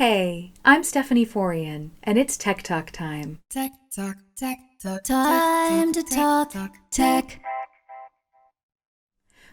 Hey, I'm Stephanie Forian, and it's Tech Talk time. Tech Talk, Tech Talk, time to talk tech.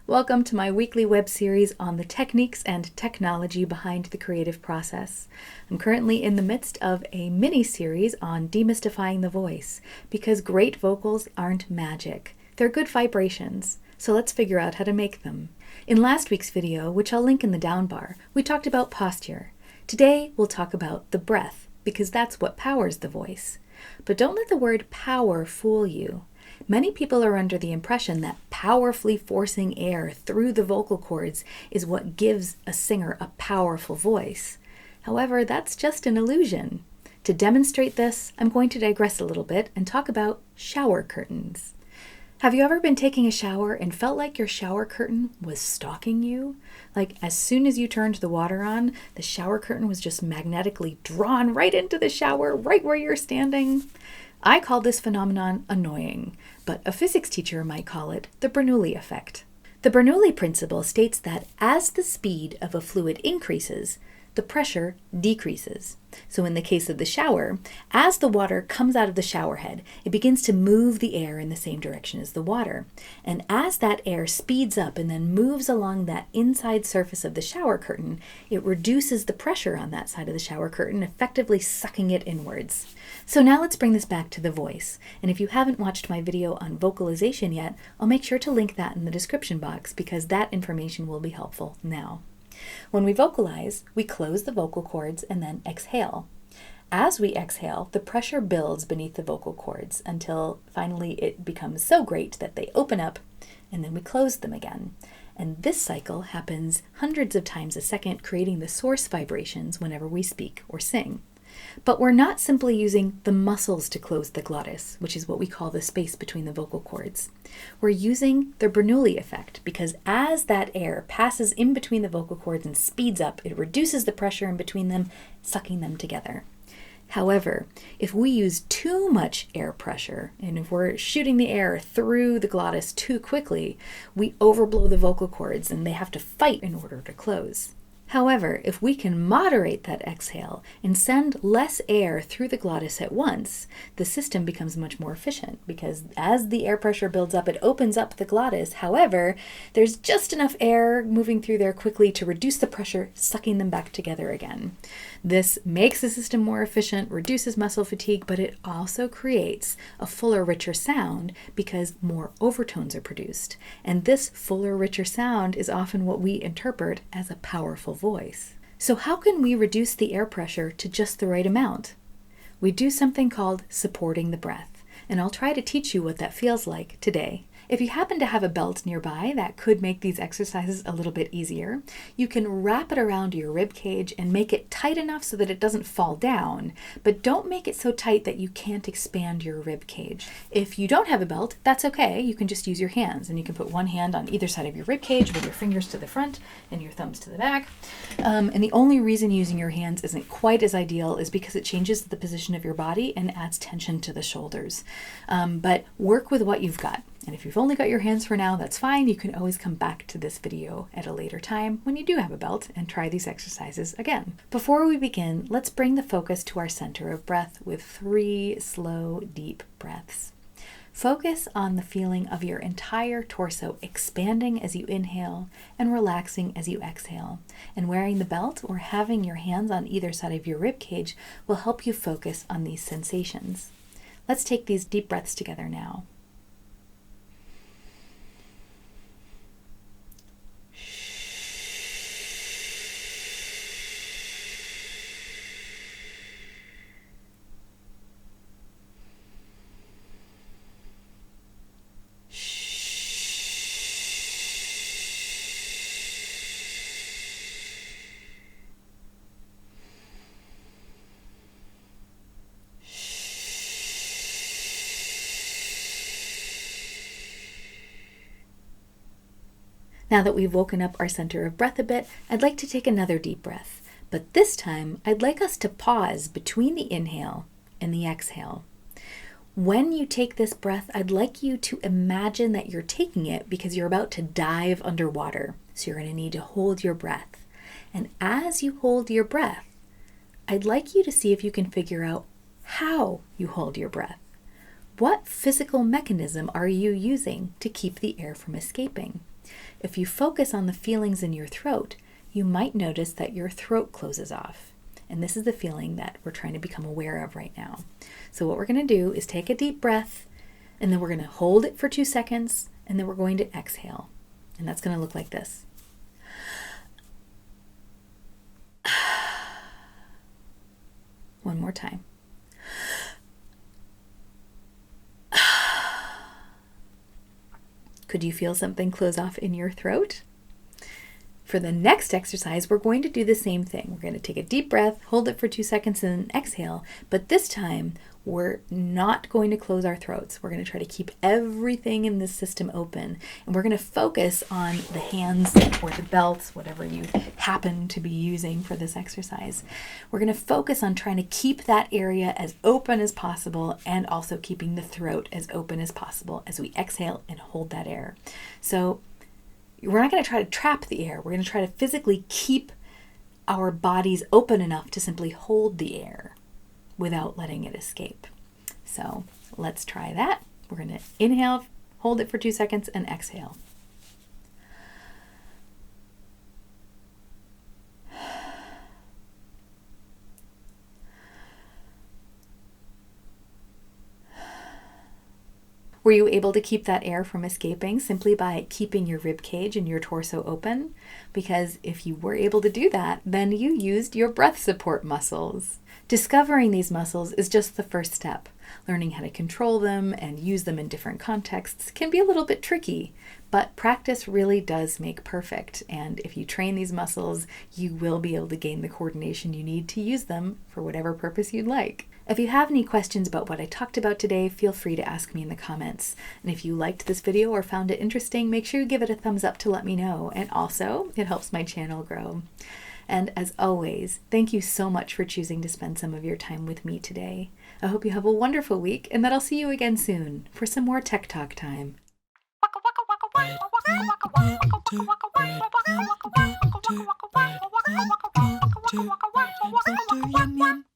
Welcome to my weekly web series on the techniques and technology behind the creative process. I'm currently in the midst of a mini-series on demystifying the voice, because great vocals aren't magic. They're good vibrations, so let's figure out how to make them. In last week's video, which I'll link in the down bar, we talked about posture. Today, we'll talk about the breath, because that's what powers the voice. But don't let the word power fool you. Many people are under the impression that powerfully forcing air through the vocal cords is what gives a singer a powerful voice. However, that's just an illusion. To demonstrate this, I'm going to digress a little bit and talk about shower curtains. Have you ever been taking a shower and felt like your shower curtain was stalking you? Like as soon as you turned the water on, the shower curtain was just magnetically drawn right into the shower, right where you're standing? I call this phenomenon annoying, but a physics teacher might call it the Bernoulli effect. The Bernoulli principle states that as the speed of a fluid increases, the pressure decreases. So in the case of the shower, as the water comes out of the shower head, it begins to move the air in the same direction as the water. And as that air speeds up and then moves along that inside surface of the shower curtain, it reduces the pressure on that side of the shower curtain, effectively sucking it inwards. So now let's bring this back to the voice. And if you haven't watched my video on vocalization yet, I'll make sure to link that in the description box because that information will be helpful now. When we vocalize, we close the vocal cords and then exhale. As we exhale, the pressure builds beneath the vocal cords until finally it becomes so great that they open up and then we close them again. And this cycle happens hundreds of times a second, creating the source vibrations whenever we speak or sing. But we're not simply using the muscles to close the glottis, which is what we call the space between the vocal cords. We're using the Bernoulli effect because as that air passes in between the vocal cords and speeds up, it reduces the pressure in between them, sucking them together. However, if we use too much air pressure, and if we're shooting the air through the glottis too quickly, we overblow the vocal cords and they have to fight in order to close. However, if we can moderate that exhale and send less air through the glottis at once, the system becomes much more efficient because as the air pressure builds up, it opens up the glottis. However, there's just enough air moving through there quickly to reduce the pressure, sucking them back together again. This makes the system more efficient, reduces muscle fatigue, but it also creates a fuller, richer sound because more overtones are produced. And this fuller, richer sound is often what we interpret as a powerful voice. So how can we reduce the air pressure to just the right amount? We do something called supporting the breath, and I'll try to teach you what that feels like today. If you happen to have a belt nearby, that could make these exercises a little bit easier. You can wrap it around your rib cage and make it tight enough so that it doesn't fall down, but don't make it so tight that you can't expand your rib cage. If you don't have a belt, that's okay. You can just use your hands, and you can put one hand on either side of your rib cage with your fingers to the front and your thumbs to the back. And the only reason using your hands isn't quite as ideal is because it changes the position of your body and adds tension to the shoulders. But work with what you've got. And if you've only got your hands for now, that's fine. You can always come back to this video at a later time when you do have a belt and try these exercises again. Before we begin, let's bring the focus to our center of breath with 3 slow, deep breaths. Focus on the feeling of your entire torso expanding as you inhale and relaxing as you exhale. And wearing the belt or having your hands on either side of your rib cage will help you focus on these sensations. Let's take these deep breaths together now. Now that we've woken up our center of breath a bit, I'd like to take another deep breath. But this time, I'd like us to pause between the inhale and the exhale. When you take this breath, I'd like you to imagine that you're taking it because you're about to dive underwater. So you're going to need to hold your breath. And as you hold your breath, I'd like you to see if you can figure out how you hold your breath. What physical mechanism are you using to keep the air from escaping? If you focus on the feelings in your throat, you might notice that your throat closes off. And this is the feeling that we're trying to become aware of right now. So what we're going to do is take a deep breath, and then we're going to hold it for 2 seconds, and then we're going to exhale. And that's going to look like this. One more time. Could you feel something close off in your throat? For the next exercise, we're going to do the same thing. We're going to take a deep breath, hold it for 2 seconds, and then exhale. But this time, we're not going to close our throats. We're going to try to keep everything in this system open. And we're going to focus on the hands or the belts, whatever you happen to be using for this exercise. We're going to focus on trying to keep that area as open as possible and also keeping the throat as open as possible as we exhale and hold that air. So we're not going to try to trap the air. We're going to try to physically keep our bodies open enough to simply hold the air without letting it escape. So let's try that. We're going to inhale, hold it for 2 seconds, and exhale. Were you able to keep that air from escaping simply by keeping your rib cage and your torso open? Because if you were able to do that, then you used your breath support muscles. Discovering these muscles is just the first step. Learning how to control them and use them in different contexts can be a little bit tricky, but practice really does make perfect. And if you train these muscles, you will be able to gain the coordination you need to use them for whatever purpose you'd like. If you have any questions about what I talked about today, feel free to ask me in the comments. And if you liked this video or found it interesting, make sure you give it a thumbs up to let me know. And also, it helps my channel grow. And as always, thank you so much for choosing to spend some of your time with me today. I hope you have a wonderful week and that I'll see you again soon for some more Tech Talk time. Tick,